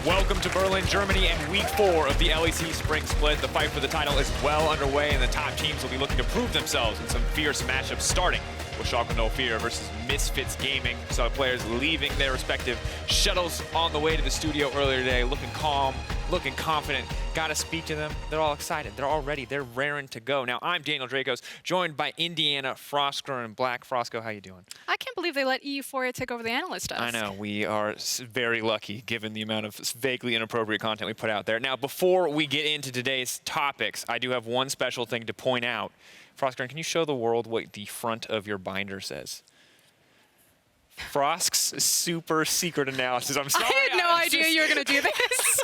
Welcome to Berlin, Germany, and week 4 of the LEC Spring Split. The fight for the title is well underway, and the top teams will be looking to prove themselves in some fierce matchups, starting with Schalke No Fear versus Misfits Gaming. We saw players leaving their respective shuttles on the way to the studio earlier today, looking calm, looking confident. Gotta speak to them. They're all excited. They're all ready. They're raring to go. Now, I'm Daniel Drakos, joined by Indiana, Froskurinn, and Black. Frosco, how you doing? I can't believe they let EU4 take over the analyst desk. I know. We are very lucky, given the amount of vaguely inappropriate content we put out there. Now, before we get into today's topics, I do have one special thing to point out. Froskurinn, can you show the world what the front of your binder says? Frosk's super secret analysis. I'm sorry. I had no idea you were going to do this.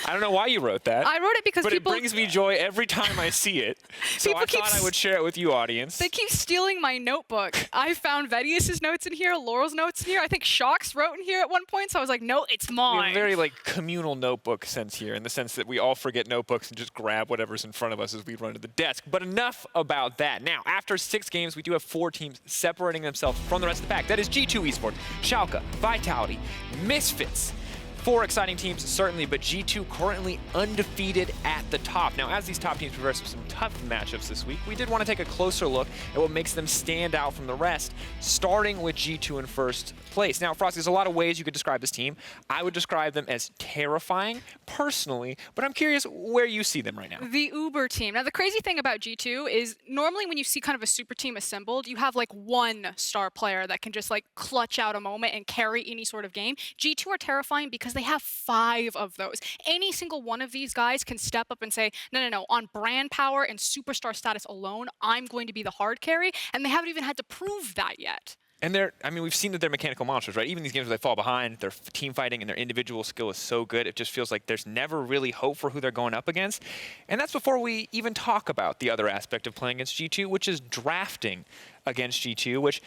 I don't know why you wrote that. I wrote it because it brings me joy every time I see it. So I thought I would share it with you, audience. They keep stealing my notebook. I found Vedius' notes in here, Laurel's notes in here. I think Shock's wrote in here at one point, so I was like, no, it's mine. We have a very like communal notebook sense here, in the sense that we all forget notebooks and just grab whatever's in front of us as we run to the desk. But enough about that. Now, after 6 games, we do have 4 teams separating themselves from the rest of the pack. That is G2 Esports, Schalke, Vitality, Misfits. 4 exciting teams, certainly, but G2 currently undefeated at the top. Now, as these top teams progress with some tough matchups this week, we did want to take a closer look at what makes them stand out from the rest, starting with G2 in first place. Now, Frost, there's a lot of ways you could describe this team. I would describe them as terrifying, personally, but I'm curious where you see them right now. The Uber team. Now, the crazy thing about G2 is normally when you see kind of a super team assembled, you have like one star player that can just like clutch out a moment and carry any sort of game. G2 are terrifying because they have 5 of those. Any single one of these guys can step up and say, no, on brand power and superstar status alone, I'm going to be the hard carry, and they haven't even had to prove that yet. And we've seen that they're mechanical monsters, right? Even these games where they fall behind, their team fighting and their individual skill is so good, it just feels like there's never really hope for who they're going up against. And that's before we even talk about the other aspect of playing against G2, which is drafting against G2, which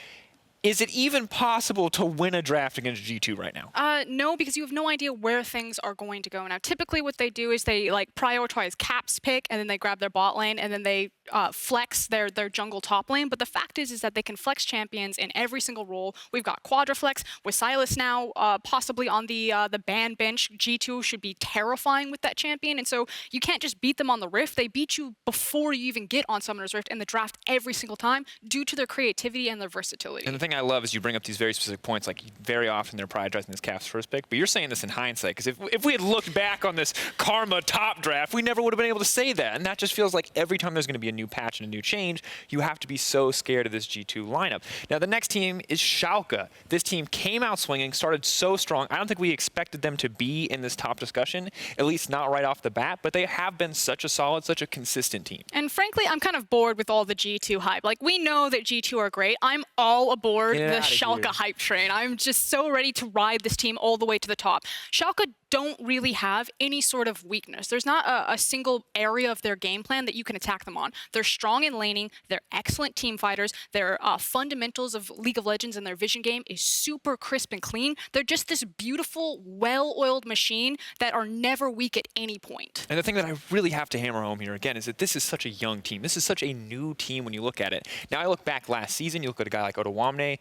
is it even possible to win a draft against G2 right now? No, because you have no idea where things are going to go. Now, typically what they do is they like prioritize Cap's pick, and then they grab their bot lane, and then they flex their jungle top lane. But the fact is that they can flex champions in every single role. We've got Quadraflex with Sylas now possibly on the ban bench. G2 should be terrifying with that champion, and so you can't just beat them on the Rift. They beat you before you even get on Summoner's Rift in the draft every single time due to their creativity and their versatility. And the thing I love is you bring up these very specific points, like very often they're prioritizing this Cap's first pick, but you're saying this in hindsight, because if we had looked back on this Karma top draft, we never would have been able to say that, and that just feels like every time there's going to be a new patch and a new change, you have to be so scared of this G2 lineup. Now, the next team is Schalke. This team came out swinging, started so strong. I don't think we expected them to be in this top discussion, at least not right off the bat, but they have been such a solid, such a consistent team. And frankly, I'm kind of bored with all the G2 hype. Like, we know that G2 are great. I'm all aboard the Schalke hype train. I'm just so ready to ride this team all the way to the top. Schalke don't really have any sort of weakness. There's not a single area of their game plan that you can attack them on. They're strong in laning, they're excellent team fighters, their fundamentals of League of Legends and their vision game is super crisp and clean. They're just this beautiful, well-oiled machine that are never weak at any point. And the thing that I really have to hammer home here again is that this is such a young team. This is such a new team when you look at it. Now, I look back last season, you look at a guy like Odawamne,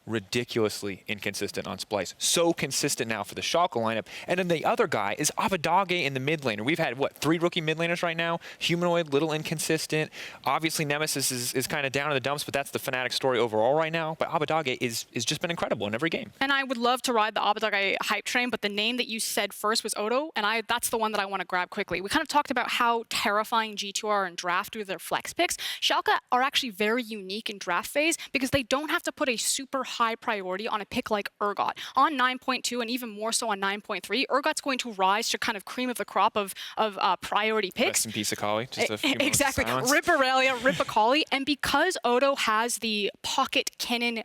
ridiculously inconsistent on Splice. So consistent now for the Schalke lineup. And then the other guy is Abadage in the mid laner. We've had, what, 3 rookie mid laners right now? Humanoid, little inconsistent. Obviously, Nemesis is kind of down in the dumps, but that's the Fnatic story overall right now. But Abadage is just been incredible in every game. And I would love to ride the Abadage hype train, but the name that you said first was Odo, and that's the one that I want to grab quickly. We kind of talked about how terrifying G2 are in draft with their flex picks. Schalke are actually very unique in draft phase because they don't have to put a super high priority on a pick like Urgot. On 9.2 and even more so on 9.3, Urgot's going to rise to kind of cream of the crop of priority picks. Rest in peace, Akali. Just a few exactly. Rip Aurelia, Rip Akali. And because Odo has the pocket cannon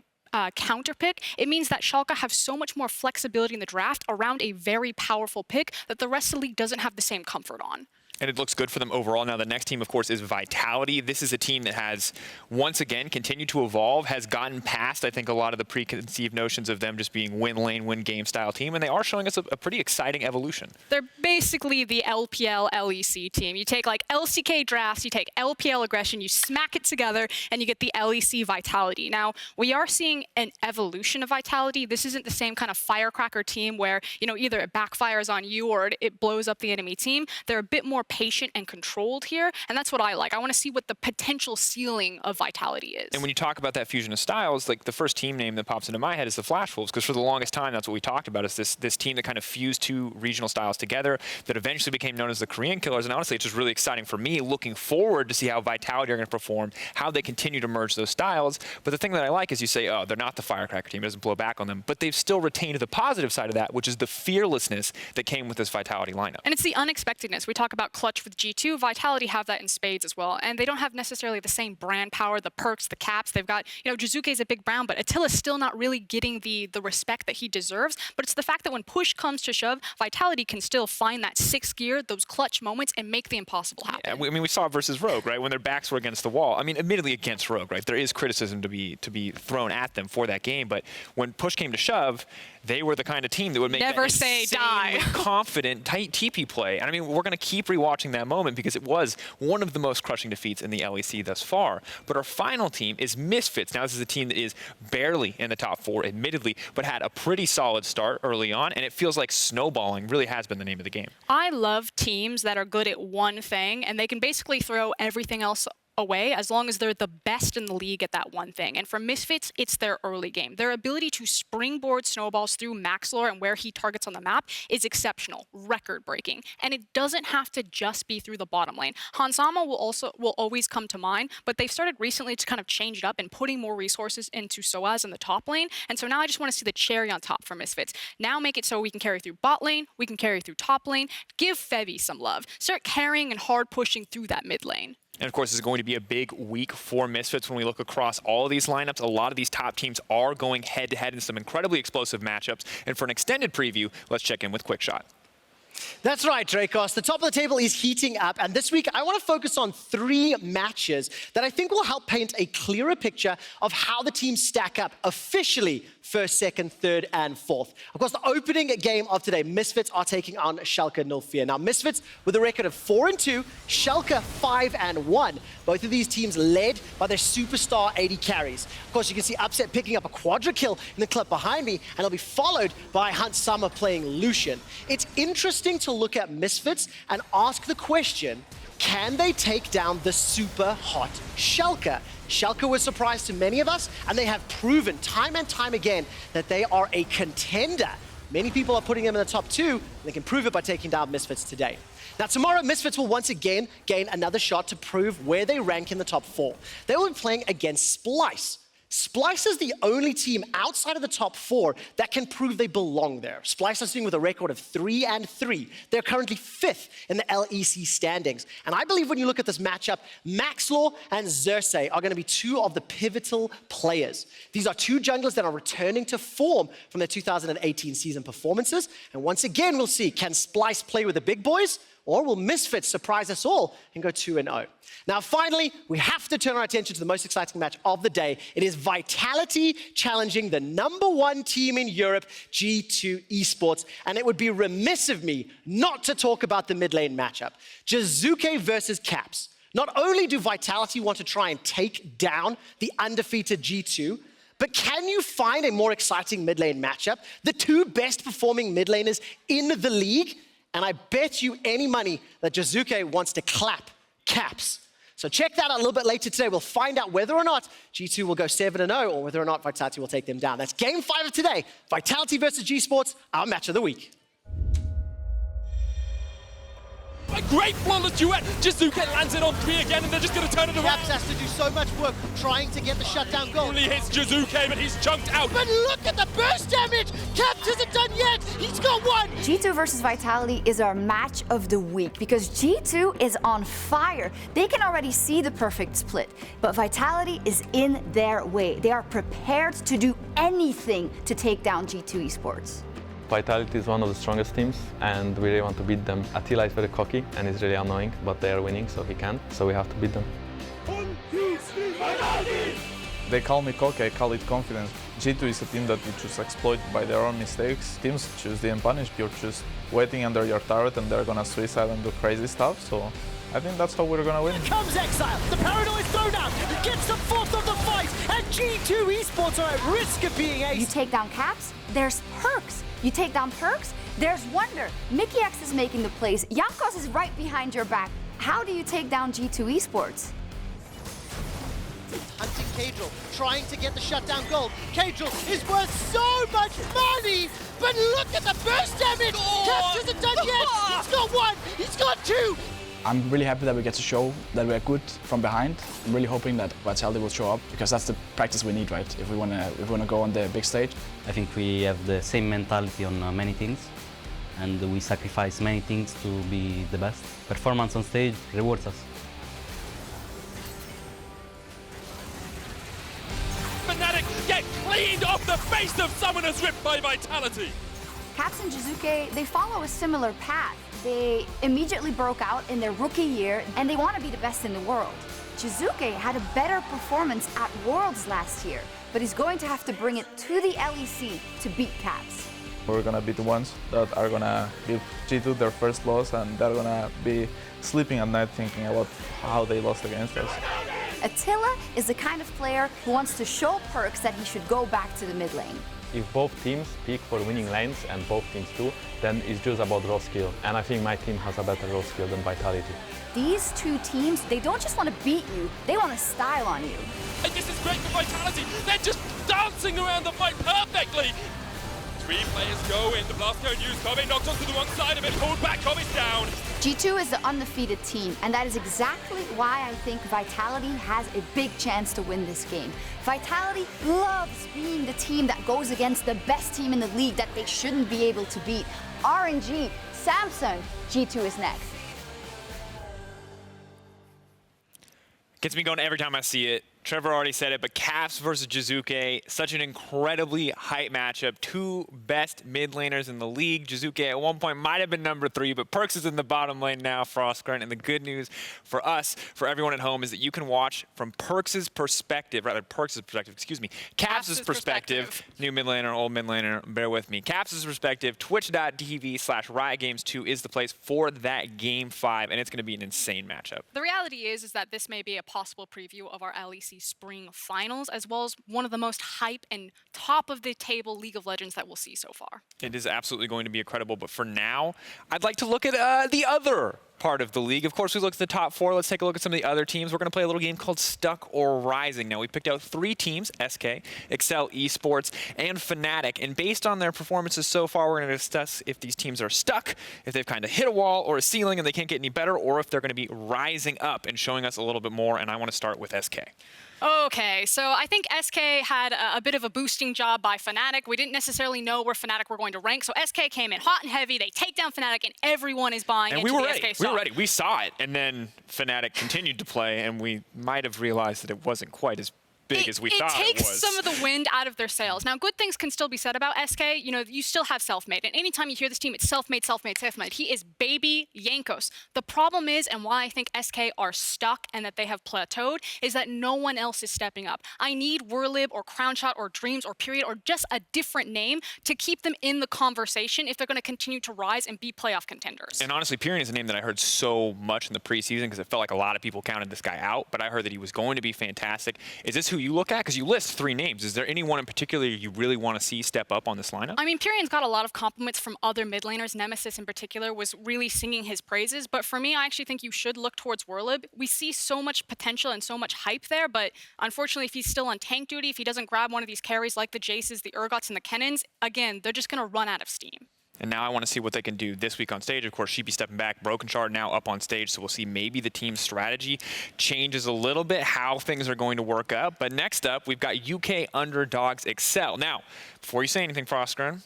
counter pick, it means that Schalke have so much more flexibility in the draft around a very powerful pick that the rest of the league doesn't have the same comfort on. And it looks good for them overall. Now, the next team, of course, is Vitality. This is a team that has, once again, continued to evolve, has gotten past, I think, a lot of the preconceived notions of them just being win lane, win game style team, and they are showing us a pretty exciting evolution. They're basically the LPL LEC team. You take like LCK drafts, you take LPL aggression, you smack it together, and you get the LEC Vitality. Now, we are seeing an evolution of Vitality. This isn't the same kind of firecracker team where, you know, either it backfires on you or it blows up the enemy team. They're a bit more patient and controlled here, and that's what I like. I want to see what the potential ceiling of Vitality is. And when you talk about that fusion of styles, like the first team name that pops into my head is the Flash Wolves, because for the longest time, that's what we talked about, is this team that kind of fused two regional styles together that eventually became known as the Korean Killers. And honestly, it's just really exciting for me, looking forward to see how Vitality are going to perform, how they continue to merge those styles. But the thing that I like is you say, oh, they're not the firecracker team, it doesn't blow back on them, but they've still retained the positive side of that, which is the fearlessness that came with this Vitality lineup. And it's the unexpectedness. We talk about clutch with G2. Vitality have that in spades as well. And they don't have necessarily the same brand power, the perks, the caps. They've got, you know, Jizuke's a big brown, but Attila's still not really getting the respect that he deserves. But it's the fact that when push comes to shove, Vitality can still find that sixth gear, those clutch moments, and make the impossible happen. Yeah, I mean, we saw it versus Rogue, right? When their backs were against the wall. I mean, admittedly against Rogue, right? There is criticism to be thrown at them for that game, but when push came to shove, they were the kind of team that would make never that say die confident, tight TP play. And I mean, we're going to keep rewatching that moment because it was one of the most crushing defeats in the LEC thus far. But our final team is Misfits. Now, this is a team that is barely in the top 4, admittedly, but had a pretty solid start early on, and it feels like snowballing really has been the name of the game. I love teams that are good at one thing, and they can basically throw everything else away as long as they're the best in the league at that one thing. And for Misfits, it's their early game. Their ability to springboard snowballs through Maxlore and where he targets on the map is exceptional, record-breaking. And it doesn't have to just be through the bottom lane. Hansama will always come to mind, but they've started recently to kind of change it up and putting more resources into Soaz in the top lane. And so now I just want to see the cherry on top for Misfits. Now make it so we can carry through bot lane, we can carry through top lane, give Fevy some love. Start carrying and hard pushing through that mid lane. And of course, this is going to be a big week for Misfits when we look across all of these lineups. A lot of these top teams are going head-to-head in some incredibly explosive matchups. And for an extended preview, let's check in with Quickshot. That's right, Drakos. The top of the table is heating up, and this week I want to focus on 3 matches that I think will help paint a clearer picture of how the teams stack up officially first, second, third, and fourth. Of course, the opening game of today, Misfits are taking on Schalke 04. Now, Misfits with a record of 4-2, Schalke 5-1. Both of these teams led by their superstar AD carries. Of course, you can see Upset picking up a quadra kill in the clip behind me, and it'll be followed by Hunt Summer playing Lucian. It's interesting to look at Misfits and ask the question, can they take down the super hot Schalke? Schalke was a surprise to many of us, and they have proven time and time again that they are a contender. Many people are putting them in the top 2, and they can prove it by taking down Misfits today. Now, tomorrow, Misfits will once again gain another shot to prove where they rank in the top 4. They will be playing against Splice. Splice is the only team outside of the top 4 that can prove they belong there. Splice are sitting with a record of 3-3. They're currently 5th in the LEC standings. And I believe when you look at this matchup, Maxlore and Xerxes are going to be 2 of the pivotal players. These are 2 junglers that are returning to form from their 2018 season performances. And once again, we'll see, can Splice play with the big boys? Or will Misfits surprise us all and go 2-0? Now, finally, we have to turn our attention to the most exciting match of the day. It is Vitality challenging the #1 team in Europe, G2 Esports. And it would be remiss of me not to talk about the mid lane matchup. Jizuke versus Caps. Not only do Vitality want to try and take down the undefeated G2, but can you find a more exciting mid lane matchup? The 2 best performing mid laners in the league. And I bet you any money that Jizuke wants to clap Caps. So check that out a little bit later today. We'll find out whether or not G2 will go 7-0 or whether or not Vitality will take them down. That's game 5 of today. Vitality versus G-Sports, our match of the week. A great flawless duet. Jizuke lands it on 3 again, and they're just going to turn it around. Caps has to do so much work trying to get the shutdown goal. Only hits Jizuke, but he's chunked out. But look at the burst damage! Caps isn't done yet! He's got 1! G2 versus Vitality is our match of the week because G2 is on fire. They can already see the perfect split, but Vitality is in their way. They are prepared to do anything to take down G2 Esports. Vitality is one of the strongest teams, and we really want to beat them. Attila is very cocky, and it's really annoying, but they are winning, so he can't. So we have to beat them. They call me cocky, I call it confidence. G2 is a team that you just exploit by their own mistakes. Teams choose the unpunished, you're just waiting under your turret and they're gonna suicide and do crazy stuff, so I think that's how we're gonna win. Here comes Exile, the Paranoid is thrown out, he gets the fourth of the fight, and G2 Esports are at risk of being aced. You take down Caps, there's Perks. You take down Perks, there's Wonder. Mickey X is making the plays. Drakos is right behind your back. How do you take down G2 Esports? Hunting Cadril, trying to get the shutdown gold. Cadril is worth so much money, but look at the burst damage! Caps isn't done yet! He's got one! He's got two! I'm really happy that we get to show that we're good from behind. I'm really hoping that Vitality will show up, because that's the practice we need, right? If we wanna go on the big stage. I think we have the same mentality on many things, and we sacrifice many things to be the best. Performance on stage rewards us. Fnatic get cleaned off the face of Summoners Rift by Vitality. Caps and Jizuke, they follow a similar path. They immediately broke out in their rookie year, and they want to be the best in the world. Jizuke had a better performance at Worlds last year, but he's going to have to bring it to the LEC to beat Caps. We're gonna be the ones that are gonna give G2 their first loss, and they're gonna be sleeping at night thinking about how they lost against us. Attila is the kind of player who wants to show Perks that he should go back to the mid lane. If both teams pick for winning lanes, and both teams do, then it's just about raw skill. And I think my team has a better raw skill than Vitality. These two teams, they don't just want to beat you, they want to style on you. And this is great for Vitality. They're just dancing around the fight perfectly. 3 players go in. The blast code used. Kobe knocked onto the one side of it. Pulled back. Kobe's down. G2 is the undefeated team, and that is exactly why I think Vitality has a big chance to win this game. Vitality loves being the team that goes against the best team in the league that they shouldn't be able to beat. RNG, Samsung, G2 is next. Gets me going every time I see it. Trevor already said it, but Caps versus Jizuke, such an incredibly hype matchup. Two best mid laners in the league. Jizuke at one point might have been number 3, but Perks is in the bottom lane now, Froskurinn. And the good news for us, for everyone at home, is that you can watch from Perks' perspective, Caps' perspective. New mid laner, old mid laner, bear with me. Caps' perspective, twitch.tv/riotgames2 is the place for that game 5, and it's going to be an insane matchup. The reality is that this may be a possible preview of our LEC Spring Finals, as well as one of the most hype and top-of-the-table League of Legends that we'll see so far. It is absolutely going to be incredible, but for now, I'd like to look at the other part of the league. Of course, we looked at the top 4. Let's take a look at some of the other teams. We're going to play a little game called Stuck or Rising. Now, we picked out 3 teams, SK, Excel Esports, and Fnatic. And based on their performances so far, we're going to discuss if these teams are stuck, if they've kind of hit a wall or a ceiling and they can't get any better, or if they're going to be rising up and showing us a little bit more. And I want to start with SK. Okay, so I think SK had a bit of a boosting job by Fnatic. We didn't necessarily know where Fnatic were going to rank, so SK came in hot and heavy. They take down Fnatic, and everyone is buying into the SK stock. We were ready. We saw it, and then Fnatic continued to play, and we might have realized that it wasn't quite as big as we thought it was. It takes some of the wind out of their sails. Now, good things can still be said about SK. You know, you still have self-made. And anytime you hear this team, it's self-made, self-made, self-made. He is baby Drakos. The problem is, and why I think SK are stuck and that they have plateaued, is that no one else is stepping up. I need Werlib or Crownshot or Dreams or Period or just a different name to keep them in the conversation if they're going to continue to rise and be playoff contenders. And honestly, Period is a name that I heard so much in the preseason because it felt like a lot of people counted this guy out, but I heard that he was going to be fantastic. Is this who you look at? Because you list 3 names. Is there anyone in particular you really want to see step up on this lineup? I mean, Period's got a lot of compliments from other mid laners. Nemesis in particular was really singing his praises. But for me, I actually think you should look towards Werlib. We see so much potential and so much hype there, but unfortunately, if he's still on tank duty, if he doesn't grab one of these carries like the Jaces, the Urgots, and the Kennons, again, they're just going to run out of steam. And now I want to see what they can do this week on stage. Of course, Sheepy stepping back, Broken Shard now up on stage, so we'll see maybe the team's strategy changes a little bit, how things are going to work up. But next up, we've got UK Underdogs Excel. Now, before you say anything, Froskurinn,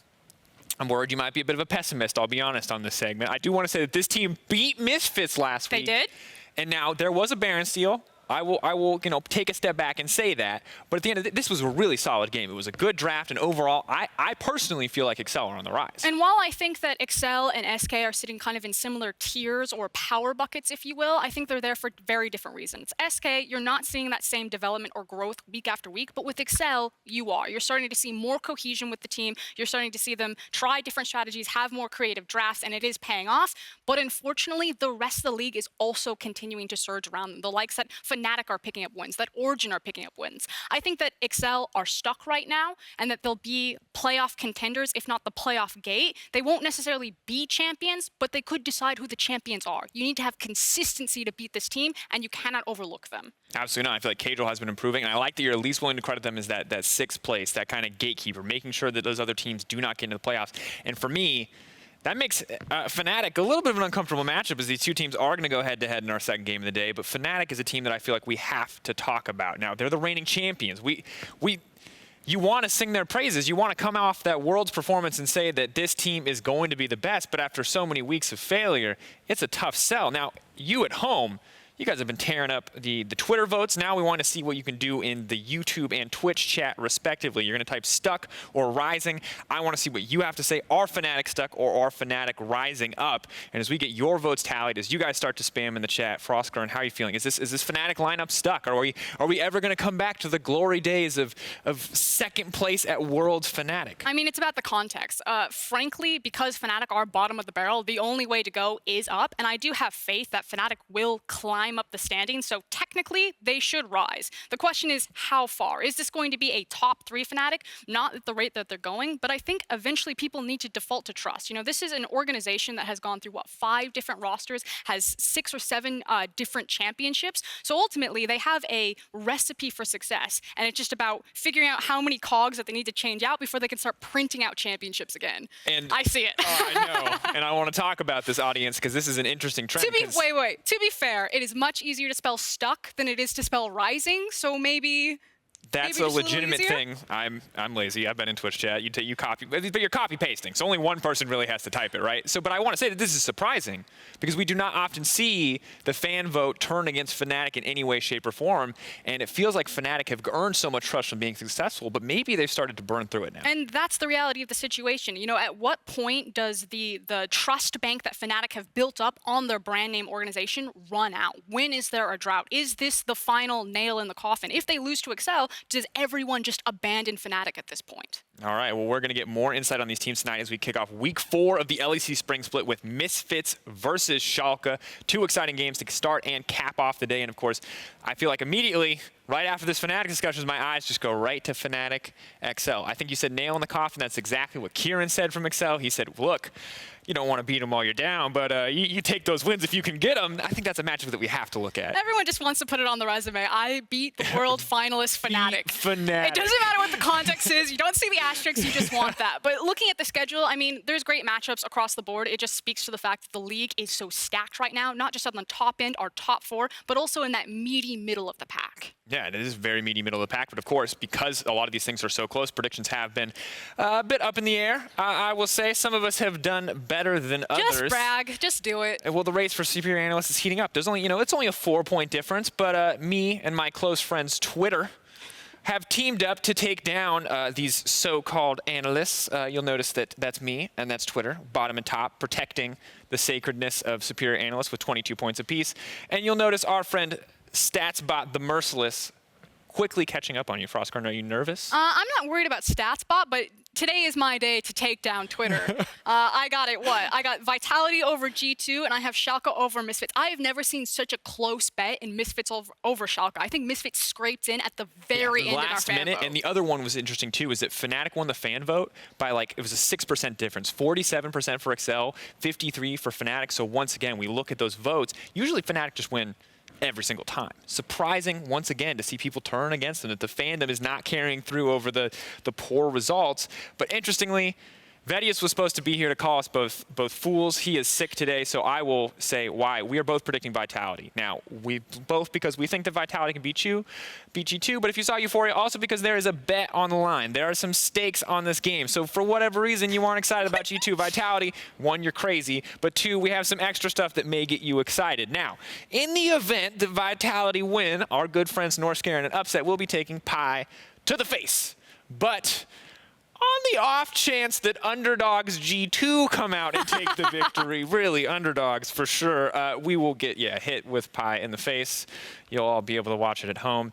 I'm worried you might be a bit of a pessimist, I'll be honest, on this segment. I do want to say that this team beat Misfits last week. They did? And now there was a Baron steal, I will, you know, take a step back and say that. But at the end of this was a really solid game. It was a good draft, and overall, I personally feel like Excel are on the rise. And while I think that Excel and SK are sitting kind of in similar tiers or power buckets, if you will, I think they're there for very different reasons. SK, you're not seeing that same development or growth week after week, but with Excel, you are. You're starting to see more cohesion with the team. You're starting to see them try different strategies, have more creative drafts, and it is paying off. But unfortunately, the rest of the league is also continuing to surge around them. The likes that Fnatic are picking up wins, that Origin are picking up wins. I think that Excel are stuck right now, and that they'll be playoff contenders, if not the playoff gate. They won't necessarily be champions, but they could decide who the champions are. You need to have consistency to beat this team, and you cannot overlook them. Absolutely not. I feel like Cadril has been improving, and I like that you're at least willing to credit them as that sixth place, that kind of gatekeeper, making sure that those other teams do not get into the playoffs. And for me, that makes Fnatic a little bit of an uncomfortable matchup, as these two teams are going to go head-to-head in our second game of the day. But Fnatic is a team that I feel like we have to talk about. Now, they're the reigning champions. You want to sing their praises. You want to come off that Worlds performance and say that this team is going to be the best. But after so many weeks of failure, it's a tough sell. Now, you at home, you guys have been tearing up the Twitter votes. Now we want to see what you can do in the YouTube and Twitch chat, respectively. You're going to type stuck or rising. I want to see what you have to say. Are Fnatic stuck or are Fnatic rising up? And as we get your votes tallied, as you guys start to spam in the chat, Froskurinn, how are you feeling? Is this Fnatic lineup stuck? Are we ever going to come back to the glory days of second place at Worlds Fnatic? I mean, it's about the context. Frankly, because Fnatic are bottom of the barrel, the only way to go is up. And I do have faith that Fnatic will climb up the standings, so technically they should rise. The question is how far? Is this going to be a top 3 Fnatic? Not at the rate that they're going, but I think eventually people need to default to trust. You know, this is an organization that has gone through, what, 5 different rosters, has 6 or 7 different championships. So ultimately they have a recipe for success, and it's just about figuring out how many cogs that they need to change out before they can start printing out championships again. And I see it. I know, and I want to talk about this, audience, because this is an interesting trend. Wait. To be fair, it is much easier to spell stuck than it is to spell rising, so maybe that's a legitimate thing. I'm lazy. I've been in Twitch chat. You copy, but you're copy pasting. So only one person really has to type it, right? So, but I want to say that this is surprising because we do not often see the fan vote turn against Fnatic in any way, shape, or form. And it feels like Fnatic have earned so much trust from being successful, but maybe they've started to burn through it now. And that's the reality of the situation. You know, at what point does the trust bank that Fnatic have built up on their brand name organization run out? When is there a drought? Is this the final nail in the coffin? If they lose to Excel, does everyone just abandon Fnatic at this point? All right, well, we're going to get more insight on these teams tonight as we kick off week 4 of the LEC Spring Split with Misfits versus Schalke. 2 exciting games to start and cap off the day. And of course, I feel like immediately, right after this Fnatic discussion, my eyes just go right to Fnatic XL. I think you said nail in the coffin. That's exactly what Kieran said from XL. He said, look, you don't want to beat them while you're down, but you take those wins if you can get them. I think that's a matchup that we have to look at. Everyone just wants to put it on the resume. I beat the world finalist Fnatic. Fnatic. It doesn't matter what the context is. You don't see the asterisks. You just want that. But looking at the schedule, I mean, there's great matchups across the board. It just speaks to the fact that the league is so stacked right now, not just on the top end, our top 4, but also in that meaty middle of the pack. Yeah, it is very meaty middle of the pack, but of course, because a lot of these things are so close, predictions have been a bit up in the air. I will say some of us have done better than others. Just brag, just do it. Well, the race for Superior Analyst is heating up. There's only, it's only a 4-point difference, but me and my close friends Twitter have teamed up to take down these so-called analysts. You'll notice that that's me and that's Twitter, bottom and top, protecting the sacredness of Superior Analysts with 22 points apiece. And you'll notice our friend StatsBot, the Merciless, quickly catching up on you. Froskurinn, are you nervous? I'm not worried about StatsBot, but today is my day to take down Twitter. I got it, I got Vitality over G2, and I have Schalke over Misfits. I have never seen such a close bet in Misfits over Schalke. I think Misfits scraped in at the very end of our fan vote. And the other one was interesting, too, is that Fnatic won the fan vote by, it was a 6% difference. 47% for Excel, 53% for Fnatic. So once again, we look at those votes. Usually Fnatic just win every single time. Surprising, once again, to see people turn against them, that the fandom is not carrying through over the poor results. But interestingly, Vedius was supposed to be here to call us both fools. He is sick today, so I will say why. We are both predicting Vitality. Now, we both because we think that Vitality can beat G2, but if you saw Euphoria, also because there is a bet on the line. There are some stakes on this game. So for whatever reason you aren't excited about G2 Vitality, one, you're crazy, but two, we have some extra stuff that may get you excited. Now, in the event that Vitality win, our good friends Norskeren and Upset will be taking Pi to the face. But on the off chance that underdogs G2 come out and take the victory, really underdogs for sure, we will get hit with Pi in the face. You'll all be able to watch it at home.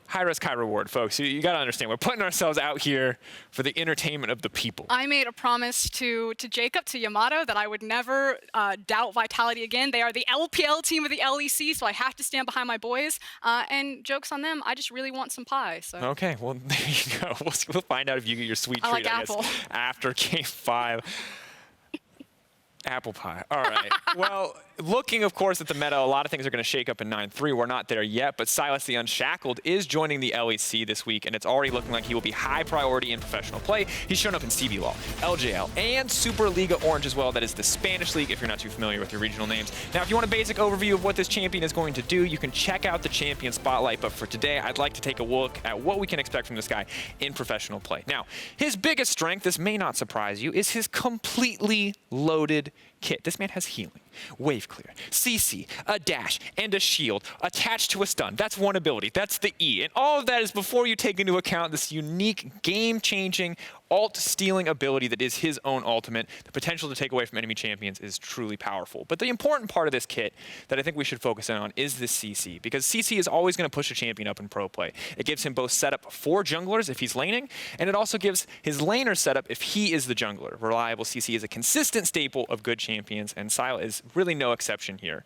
High risk, high reward, folks. You got to understand, we're putting ourselves out here for the entertainment of the people. I made a promise to Jacob, to Yamato, that I would never doubt Vitality again. They are the LPL team of the LEC, so I have to stand behind my boys. And jokes on them, I just really want some pie. So. Okay, well, there you go. We'll find out if you get your sweet treat, like I guess, apple. after Game 5. Apple pie. All right. Well, looking, of course, at the meta, a lot of things are going to shake up in 9-3. We're not there yet, but Sylas the Unshackled is joining the LEC this week, and it's already looking like he will be high priority in professional play. He's shown up in CBLOL, LJL, and Superliga Orange as well. That is the Spanish league, if you're not too familiar with your regional names. Now, if you want a basic overview of what this champion is going to do, you can check out the champion spotlight, but for today, I'd like to take a look at what we can expect from this guy in professional play. Now, his biggest strength, this may not surprise you, is his completely loaded kit. This man has healing, wave clear, CC, a dash, and a shield attached to a stun. That's one ability. That's the E. And all of that is before you take into account this unique, game-changing, ult-stealing ability that is his own ultimate. The potential to take away from enemy champions is truly powerful. But the important part of this kit that I think we should focus in on is this CC, because CC is always going to push a champion up in pro play. It gives him both setup for junglers if he's laning, and it also gives his laner setup if he is the jungler. Reliable CC is a consistent staple of good champions, and Sylas is really no exception here.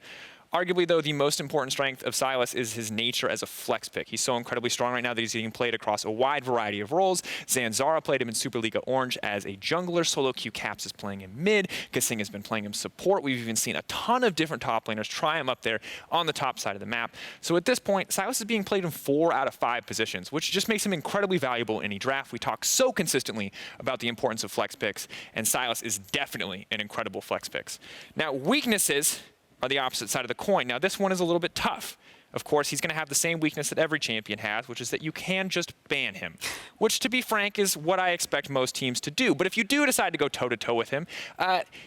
Arguably, though, the most important strength of Sylas is his nature as a flex pick. He's so incredibly strong right now that he's getting played across a wide variety of roles. Zanzara played him in Superliga Orange as a jungler. Solo Q Caps is playing him mid. Kasing has been playing him support. We've even seen a ton of different top laners try him up there on the top side of the map. So at this point, Sylas is being played in 4 out of 5 positions, which just makes him incredibly valuable in any draft. We talk so consistently about the importance of flex picks, and Sylas is definitely an incredible flex picks. Now, weaknesses are the opposite side of the coin. Now, this one is a little bit tough. Of course, he's going to have the same weakness that every champion has, which is that you can just ban him, which, to be frank, is what I expect most teams to do. But if you do decide to go toe-to-toe with him,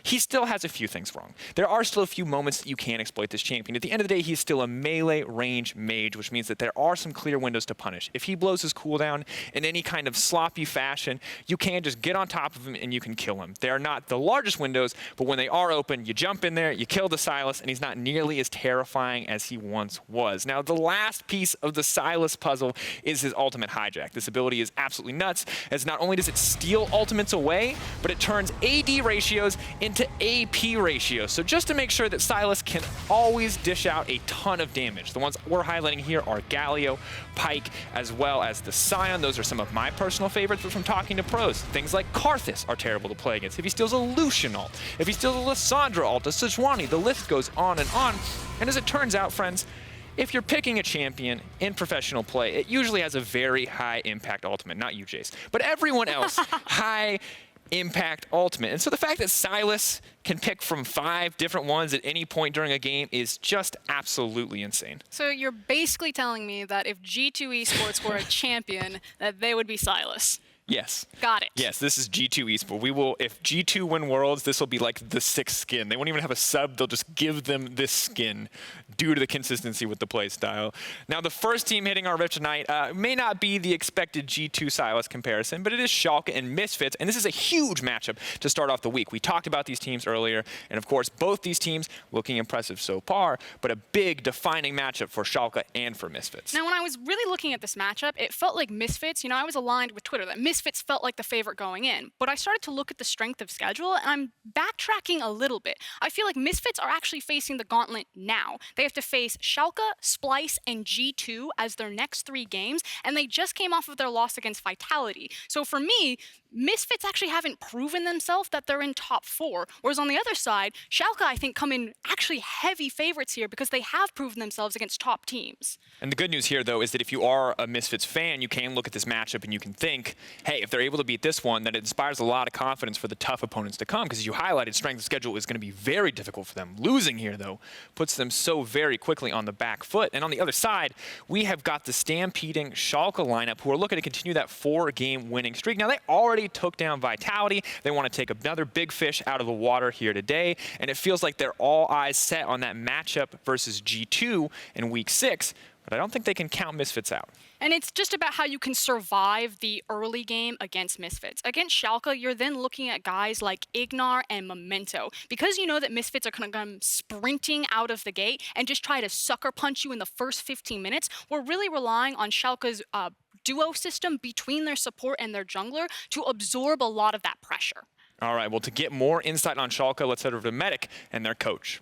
he still has a few things wrong. There are still a few moments that you can exploit this champion. At the end of the day, he's still a melee range mage, which means that there are some clear windows to punish. If he blows his cooldown in any kind of sloppy fashion, you can just get on top of him and you can kill him. They are not the largest windows, but when they are open, you jump in there, you kill the Sylas, and he's not nearly as terrifying as he once was. Now, the last piece of the Sylas puzzle is his ultimate hijack. This ability is absolutely nuts, as not only does it steal ultimates away, but it turns AD ratios into AP ratios. So just to make sure that Sylas can always dish out a ton of damage. The ones we're highlighting here are Galio, Pyke, as well as the Scion. Those are some of my personal favorites, but from talking to pros, things like Karthus are terrible to play against. If he steals a Lucian ult, if he steals a Lissandra ult, a Sejuani, the list goes on and on. And as it turns out, friends, if you're picking a champion in professional play, it usually has a very high impact ultimate. Not you, Jace, but everyone else, high impact ultimate. And so the fact that Sylas can pick from 5 different ones at any point during a game is just absolutely insane. So you're basically telling me that if G2 Esports were a champion, that they would be Sylas. Yes. Got it. Yes, this is G2 Esports. We will, if G2 win Worlds, this will be like the 6th skin. They won't even have a sub. They'll just give them this skin due to the consistency with the play style. Now, the first team hitting our Rift tonight may not be the expected G2 Sylas comparison, but it is Schalke and Misfits, and this is a huge matchup to start off the week. We talked about these teams earlier, and of course, both these teams looking impressive so far, but a big defining matchup for Schalke and for Misfits. Now, when I was really looking at this matchup, it felt like Misfits, I was aligned with Twitter that Misfits felt like the favorite going in, but I started to look at the strength of schedule, and I'm backtracking a little bit. I feel like Misfits are actually facing the gauntlet now. They have to face Schalke, Splice, and G2 as their next 3 games, and they just came off of their loss against Vitality. So for me, Misfits actually haven't proven themselves that they're in top 4, whereas on the other side, Schalke, I think, come in actually heavy favorites here because they have proven themselves against top teams. And the good news here, though, is that if you are a Misfits fan, you can look at this matchup and you can think, hey, if they're able to beat this one, then it inspires a lot of confidence for the tough opponents to come, because as you highlighted, strength of schedule is going to be very difficult for them. Losing here, though, puts them so very quickly on the back foot. And on the other side, we have got the stampeding Schalke lineup, who are looking to continue that 4-game winning streak. Now, they already took down Vitality. They want to take another big fish out of the water here today, and it feels like they're all eyes set on that matchup versus G2 in Week 6, but I don't think they can count Misfits out. And it's just about how you can survive the early game against Misfits. Against Schalke, you're then looking at guys like Ignar and Memento. Because you know that Misfits are going to come sprinting out of the gate and just try to sucker punch you in the first 15 minutes, we're really relying on Schalke's duo system between their support and their jungler to absorb a lot of that pressure. All right, well, to get more insight on Schalke, let's head over to Medic and their coach.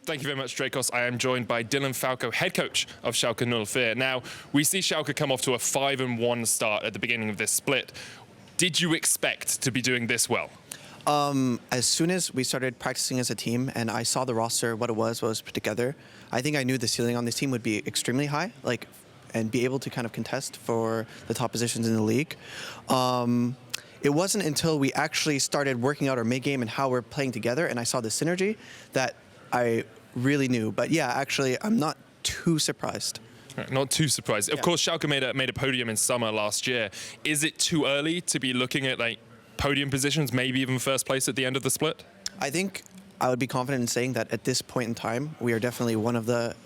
Thank you very much, Drakos. I am joined by Dylan Falco, head coach of Schalke 04. Now, we see Schalke come off to a 5-1 start at the beginning of this split. Did you expect to be doing this well? As soon as we started practicing as a team and I saw the roster, what it was put together, I think I knew the ceiling on this team would be extremely high, and be able to kind of contest for the top positions in the league. It wasn't until we actually started working out our mid-game and how we're playing together and I saw the synergy that I really knew. But yeah, actually, I'm not too surprised. Not too surprised. Yeah. Of course, Schalke made a podium in summer last year. Is it too early to be looking at podium positions, maybe even first place at the end of the split? I think I would be confident in saying that at this point in time, we are definitely one of the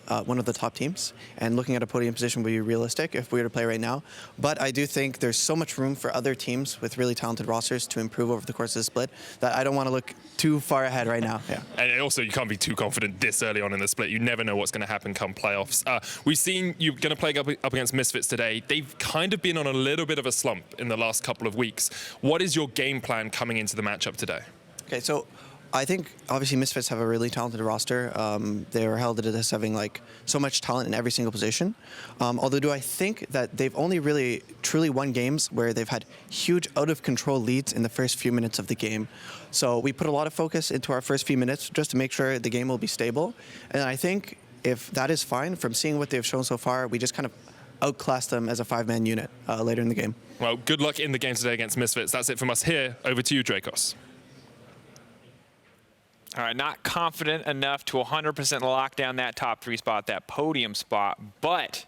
top teams, and looking at a podium position would be realistic if we were to play right now. But I do think there's so much room for other teams with really talented rosters to improve over the course of the split that I don't want to look too far ahead right now. Yeah. And also, you can't be too confident this early on in the split. You never know what's going to happen come playoffs. We've seen you're going to play up against Misfits today. They've kind of been on a little bit of a slump in the last couple of weeks. What is your game plan coming into the matchup today? Okay, so I think obviously Misfits have a really talented roster. They are heralded as having so much talent in every single position. Although do I think that they've only really truly won games where they've had huge out of control leads in the first few minutes of the game. So we put a lot of focus into our first few minutes just to make sure the game will be stable. And I think if that is fine, from seeing what they've shown so far, we just kind of outclass them as a 5-man unit later in the game. Well, good luck in the game today against Misfits. That's it from us here. Over to you, Drakos. All right, not confident enough to 100% lock down that top 3 spot, that podium spot, but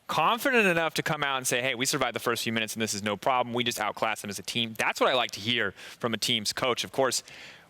confident enough to come out and say, hey, we survived the first few minutes and this is no problem. We just outclassed them as a team. That's what I like to hear from a team's coach. Of course,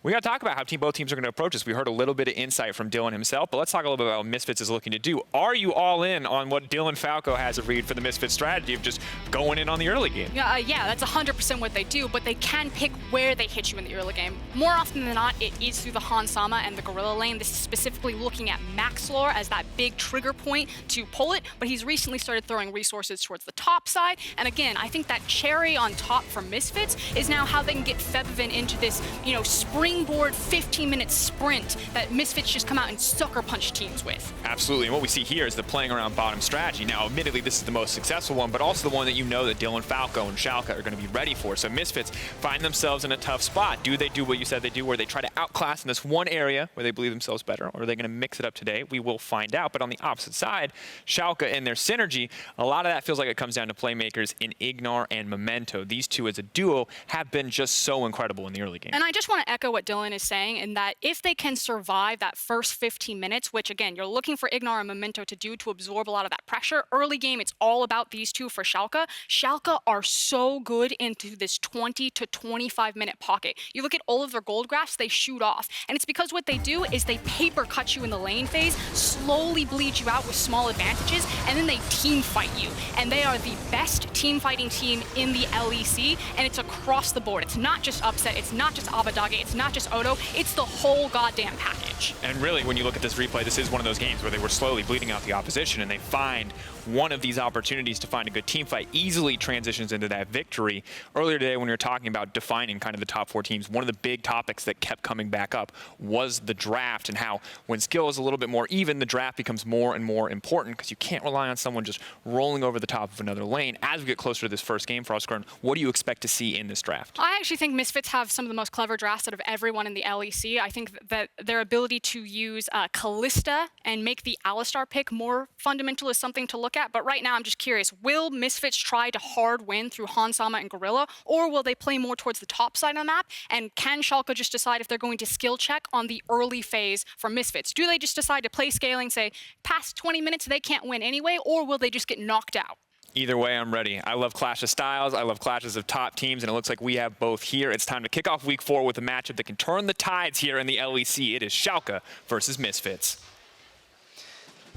we got to talk about how both teams are going to approach this. We heard a little bit of insight from Dylan himself, but let's talk a little bit about what Misfits is looking to do. Are you all in on what Dylan Falco has to read for the Misfits strategy of just going in on the early game? Yeah, that's 100% what they do, but they can pick where they hit you in the early game. More often than not, it is through the Han Sama and the Gorilla lane. This is specifically looking at Maxlor as that big trigger point to pull it, but he's recently started throwing resources towards the top side. And again, I think that cherry on top for Misfits is now how they can get Febiven into this, springboard 15-minute sprint that Misfits just come out and sucker punch teams with. Absolutely, and what we see here is the playing around bottom strategy. Now, admittedly, this is the most successful one, but also the one that you know that Dylan Falco and Schalke are going to be ready for. So Misfits find themselves in a tough spot. Do they do what you said they do, where they try to outclass in this one area where they believe themselves better, or are they going to mix it up today? We will find out. But on the opposite side, Schalke and their synergy, a lot of that feels like it comes down to playmakers in Ignar and Memento. These two as a duo have been just so incredible in the early game. And I just want to echo what Dylan is saying, in that if they can survive that first 15 minutes, which again, you're looking for Ignar and Memento to do to absorb a lot of that pressure. Early game, it's all about these two for Schalke. Schalke are so good into this 20 to 25 minute pocket. You look at all of their gold graphs, they shoot off. And it's because what they do is they paper cut you in the lane phase, slowly bleed you out with small advantages, and then they team fight you. And they are the best team fighting team in the LEC, and it's across the board. It's not just Upset, it's not just Abadage, it's not just Odo, it's the whole goddamn package. And really, when you look at this replay, this is one of those games where they were slowly bleeding out the opposition, and they find one of these opportunities to find a good team fight easily transitions into that victory. Earlier today, when we were talking about defining kind of the top 4 teams, one of the big topics that kept coming back up was the draft, and how when skill is a little bit more even, the draft becomes more and more important, because you can't rely on someone just rolling over the top of another lane. As we get closer to this first game, Froskurinn, what do you expect to see in this draft? I actually think Misfits have some of the most clever drafts out of everyone in the LEC. I think that their ability to use Kalista and make the Alistar pick more fundamental is something to look at. But right now, I'm just curious, will Misfits try to hard win through Hansama and Gorilla, or will they play more towards the top side of the map? And can Schalke just decide if they're going to skill check on the early phase for Misfits? Do they just decide to play scaling, say, past 20 minutes they can't win anyway, or will they just get knocked out? Either way, I'm ready. I love clash of styles. I love clashes of top teams, and it looks like we have both here. It's time to kick off week 4 with a matchup that can turn the tides here in the LEC. It is Schalke versus Misfits.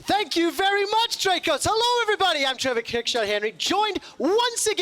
Thank you very much, Drakos. Hello, everybody. I'm Trevor Quickshot Henry, joined once again